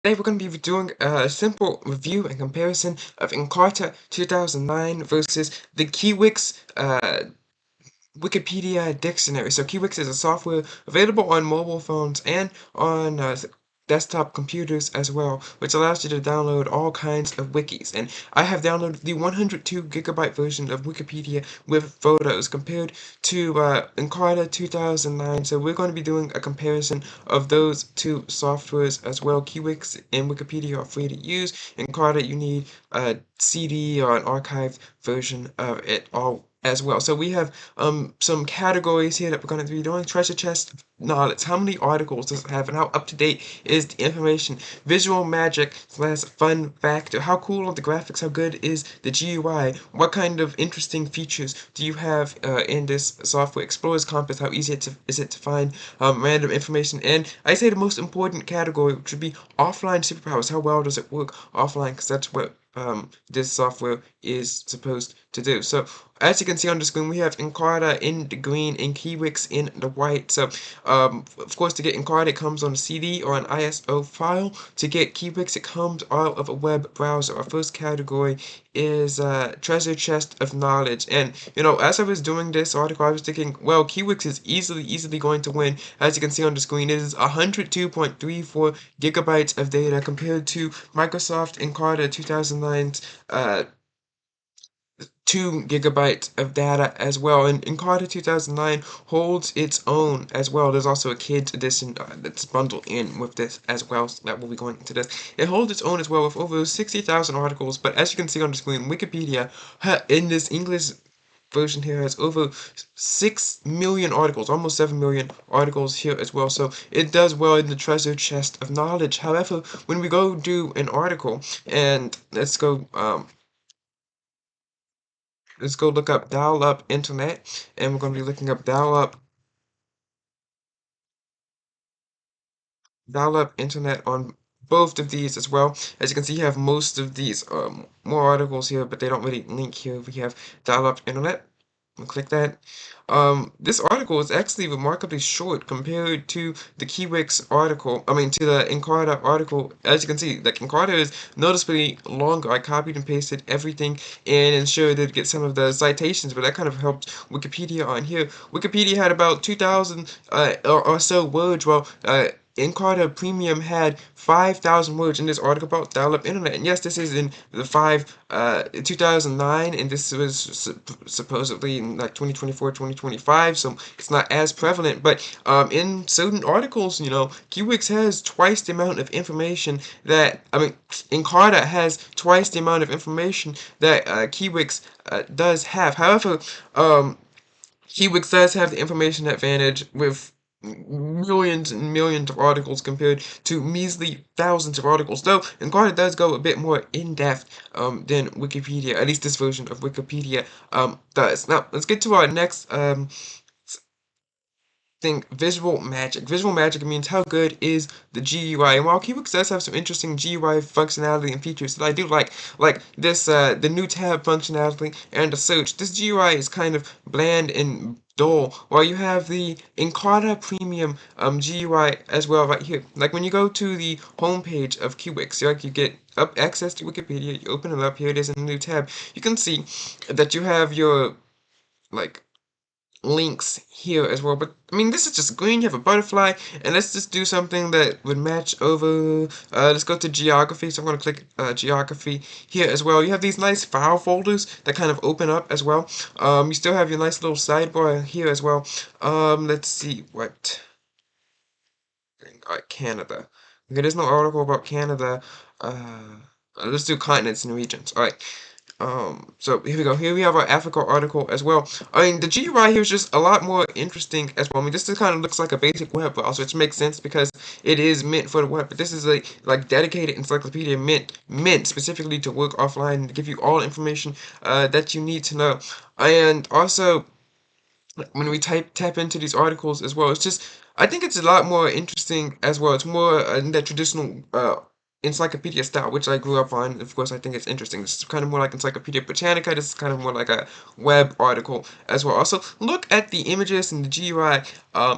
Today we're going to be doing a simple review and comparison of Encarta 2009 versus the Kiwix Wikipedia dictionary. So Kiwix is a software available on mobile phones and on desktop computers as well, which allows you to download all kinds of wikis. And I have downloaded the 102 gigabyte version of Wikipedia with photos compared to Encarta 2009. So we're going to be doing a comparison of those two softwares as well. Kiwix and Wikipedia are free to use. Encarta, you need a CD or an archived version of it all as well. So we have some categories here that we're going to be doing. Treasure chest knowledge. How many articles does it have and how up to date is the information? Visual magic slash fun factor. How cool are the graphics? How good is the GUI? What kind of interesting features do you have in this software? Explorer's compass. How easy is it to find random information? And I say the most important category, which would be offline superpowers. How well does it work offline? Because that's what this software is supposed to do. So as you can see on the screen, we have Encarta in the green and Kiwix in the white. So of course, to get Encarta, it comes on a CD or an ISO file. To get Kiwix, it comes out of a web browser. Our first category is treasure chest of knowledge. And as I was doing this article, I was thinking, well, Kiwix is easily going to win. As you can see on the screen, it is 102.34 gigabytes of data compared to Microsoft Encarta 2009's 2 gigabytes of data as well. And Encarta 2009 holds its own as well. There's also a kids edition that's bundled in with this as well, so that will be going into this. It holds its own as well with over 60,000 articles, but as you can see on the screen, Wikipedia in this English version here has over 6 million articles, almost 7 million articles here as well. So it does well in the treasure chest of knowledge. However, when we go do an article, and let's go look up dial-up internet, and we're going to be looking up dial-up internet on both of these as well. As you can see, you have most of these more articles here, but they don't really link here. We have dial-up internet. We'll click that. This article is actually remarkably short compared to the Kiwix article. I mean, to the Encarta article. As you can see, like Encarta is noticeably longer. I copied and pasted everything and ensured to get some of the citations, but that kind of helped Wikipedia on here. Wikipedia had about 2,000 or so words, while Encarta Premium had 5,000 words in this article about dial-up internet. And yes, this is in the 2009, and this was supposedly in like 2024, 2025, so it's not as prevalent. But in certain articles, Kiwix has twice the amount of information that, Encarta has twice the amount of information that Kiwix does have. However, Kiwix does have the information advantage with millions and millions of articles compared to measly thousands of articles, though Encarta does go a bit more in-depth than Wikipedia, at least this version of Wikipedia does. Now, let's get to our next thing, visual magic. Visual magic means how good is the GUI. And while Kiwix does have some interesting GUI functionality and features that I do like this, the new tab functionality and the search, this GUI is kind of bland and dull, while you have the Encarta Premium GUI as well right here. Like when you go to the homepage of Kiwix, you get up access to Wikipedia, you open it up, here it is in a new tab. You can see that you have your like links here as well, but I mean, this is just green. You have a butterfly, and let's just do something that would match over. Let's go to geography. So I'm going to click geography here as well. You have these nice file folders that kind of open up as well. You still have your nice little sidebar here as well. Let's see what. Alright, Canada. Okay, there's no article about Canada. Let's do continents and regions. Alright. So here we go. Here we have our Africa article as well. I mean, the GUI here is just a lot more interesting as well. I mean, this kind of looks like a basic web browser, which makes sense because it is meant for the web. But this is a dedicated encyclopedia meant specifically to work offline to give you all information that you need to know. And also, when we tap into these articles as well, it's just I think it's a lot more interesting as well. It's more in that traditional encyclopedia style, which I grew up on. Of course, I think it's interesting. This is kind of more like Encyclopedia Britannica. This is kind of more like a web article as well. Also, look at the images and the GUI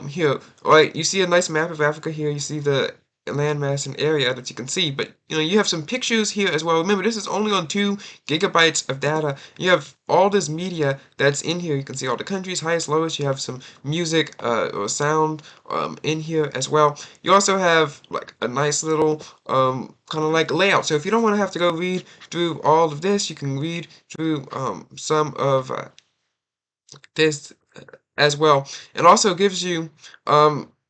here. Right, you see a nice map of Africa here. You see the landmass and area that you can see. But you have some pictures here as well. Remember, this is only on 2 GB of data. You have all this media that's in here. You can see all the countries, highest, lowest. You have some music or sound in here as well. You also have like a nice little kind of like layout. So if you don't want to have to go read through all of this, you can read through some of this as well. It also gives you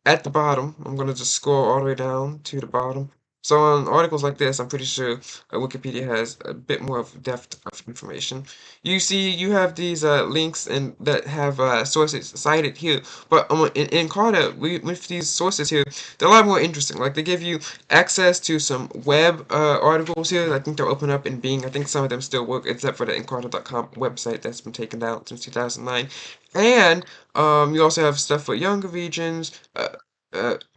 at the bottom, I'm going to just scroll all the way down to the bottom. So on articles like this, I'm pretty sure Wikipedia has a bit more of depth of information. You see, you have these links and that have sources cited here, but in Encarta, with these sources here, they're a lot more interesting. Like they give you access to some web articles here. I think they're open up in Bing. I think some of them still work, except for the Encarta.com website that's been taken down since 2009. And you also have stuff for younger regions,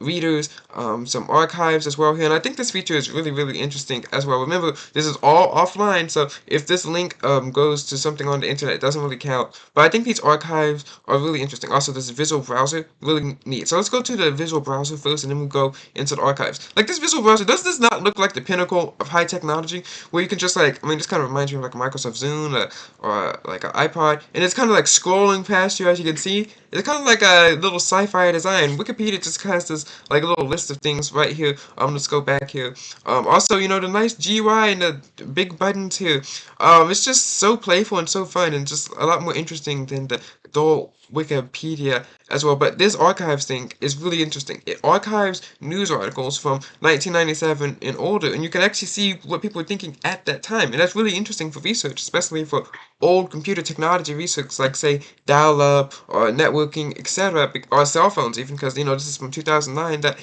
readers, some archives as well here. And I think this feature is really, really interesting as well. Remember, this is all offline, so if this link goes to something on the internet, it doesn't really count. But I think these archives are really interesting. Also, this visual browser, really neat. So let's go to the visual browser first, and then we'll go into the archives. Like this visual browser, does this not look like the pinnacle of high technology, where you can just like, I mean, this kind of reminds me of like a Microsoft Zune or like an iPod, and it's kind of like scrolling past you as you can see. It's kind of like a little sci-fi design. Wikipedia just has this like a little list of things right here. Let's go back here. Also, the nice GUI and the big buttons here. It's just so playful and so fun and just a lot more interesting than the dull Wikipedia as well. But this archives thing is really interesting. It archives news articles from 1997 and older, and you can actually see what people were thinking at that time. And that's really interesting for research, especially for old computer technology research, like say dial-up or networking, etc., or cell phones even, because this is from 2009. That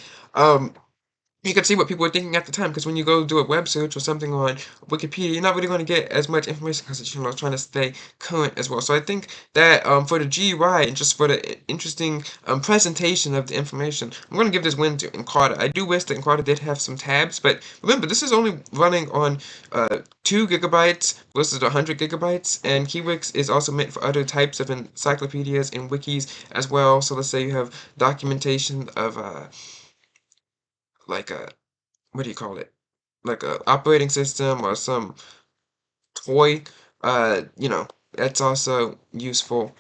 you can see what people were thinking at the time, because when you go do a web search or something on Wikipedia, you're not really going to get as much information because it's trying to stay current as well. So I think that for the GUI and just for the interesting presentation of the information, I'm going to give this win to Encarta. I do wish that Encarta did have some tabs, but remember, this is only running on 2 GB versus 100 GB, and Keywix is also meant for other types of encyclopedias and wikis as well. So let's say you have documentation of like a what do you call it? Like a operating system or some toy, that's also useful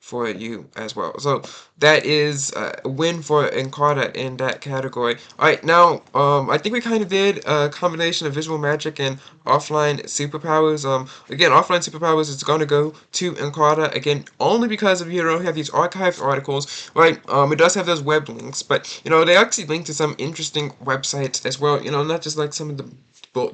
for you as well. So that is a win for Encarta in that category. All right, now I think we kind of did a combination of visual magic and offline superpowers. Again, offline superpowers is going to go to Encarta again only because of have these archived articles, right? It does have those web links, but they actually link to some interesting websites as well. Not just like some of the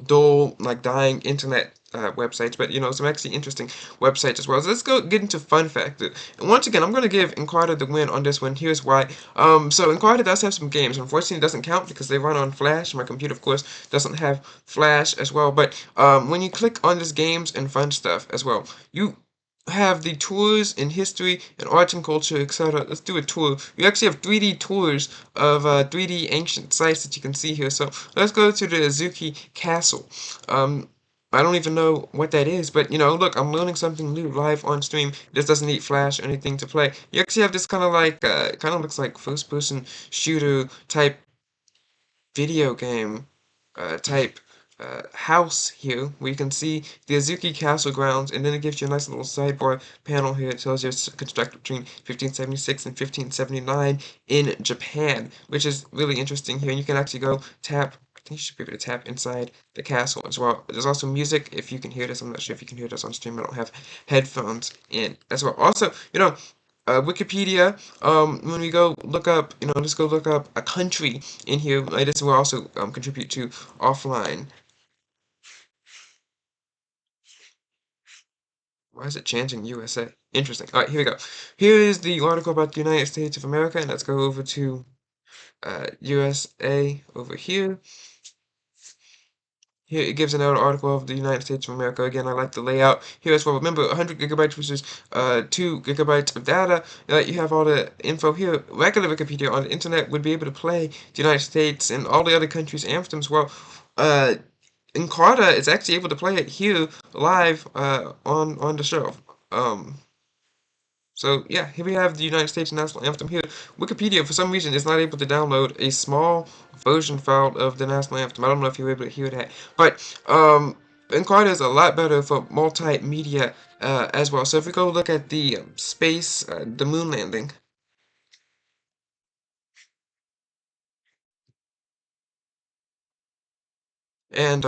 dull, like dying internet websites, but some actually interesting websites as well. So let's go get into fun factor. And once again, I'm going to give Encarta the win on this one. Here's why. So Encarta does have some games. Unfortunately, it doesn't count because they run on Flash. My computer, of course, doesn't have Flash as well. But when you click on this games and fun stuff as well, you have the tours in history and arts and culture, etc. Let's do a tour. You actually have 3D tours of 3D ancient sites that you can see here. So let's go to the Azuki Castle. I don't even know what that is, but look, I'm learning something new live on stream. This doesn't need flash or anything to play. You actually have this kind of like, kind of looks like first-person shooter type video game type house here, where you can see the Azuki Castle grounds, and then it gives you a nice little sidebar panel here. It tells you it's constructed between 1576 and 1579 in Japan, which is really interesting here. And you can actually go tap. I think you should be able to tap inside the castle as well. There's also music, if you can hear this. I'm not sure if you can hear this on stream. I don't have headphones in as well. Also, Wikipedia, when we go look up, let's go look up a country in here. This will also contribute to offline. Why is it chanting USA? Interesting. All right, here we go. Here is the article about the United States of America, and let's go over to USA over here. Here it gives another article of the United States of America. Again, I like the layout here as well. Remember, 100 GB versus 2 GB of data. You have all the info here. Regular Wikipedia on the internet would be able to play the United States and all the other countries and them as well. Encarta is actually able to play it here live on the show. So yeah, here we have the United States national anthem here. Wikipedia, for some reason, is not able to download a small version file of the national anthem. I don't know if you were able to hear that, but Encarta is a lot better for multimedia as well. So if we go look at the space, the moon landing, and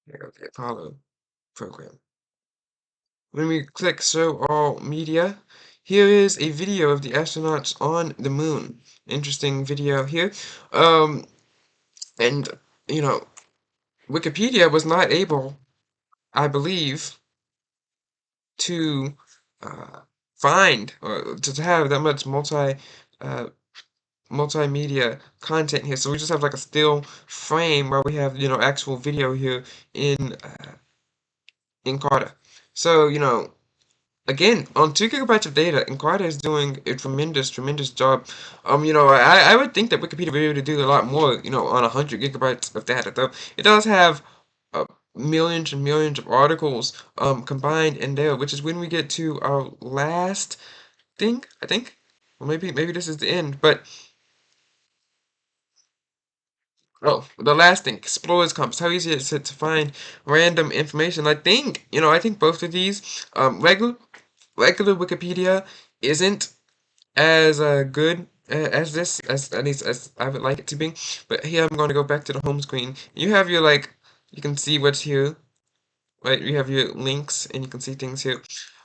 here goes the Apollo program. When we click Show All Media, here is a video of the astronauts on the moon. Interesting video here. Um, and you know, Wikipedia was not able, I believe, to uh, find or to have that much uh, multimedia content here. So we just have like a still frame where we have actual video here in Carta. So again, on 2 GB of data, Encarta is doing a tremendous job. I would think that Wikipedia would be able to do a lot more, on 100 GB of data, though. It does have uh, millions and millions of articles combined in there, which is when we get to our last thing, I think. Well, maybe this is the end, but oh, the last thing, Explorer's Compass. How easy is it to find random information? I think both of these, regular Wikipedia isn't as good as this, as at least as I would like it to be. But here I'm going to go back to the home screen. You have your you can see what's here, right? You have your links and you can see things here.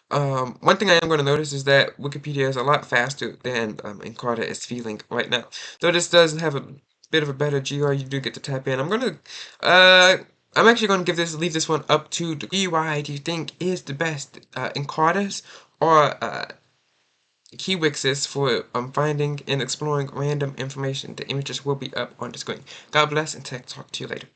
One thing I am going to notice is that Wikipedia is a lot faster than Encarta is feeling right now. Though this does have a bit of a better GUI, you do get to tap in. Uh, I'm actually going to leave this one up to the GUI. Do you think is the best, Encarta's or Kiwix's for finding and exploring random information? The images will be up on the screen. God bless and talk to you later.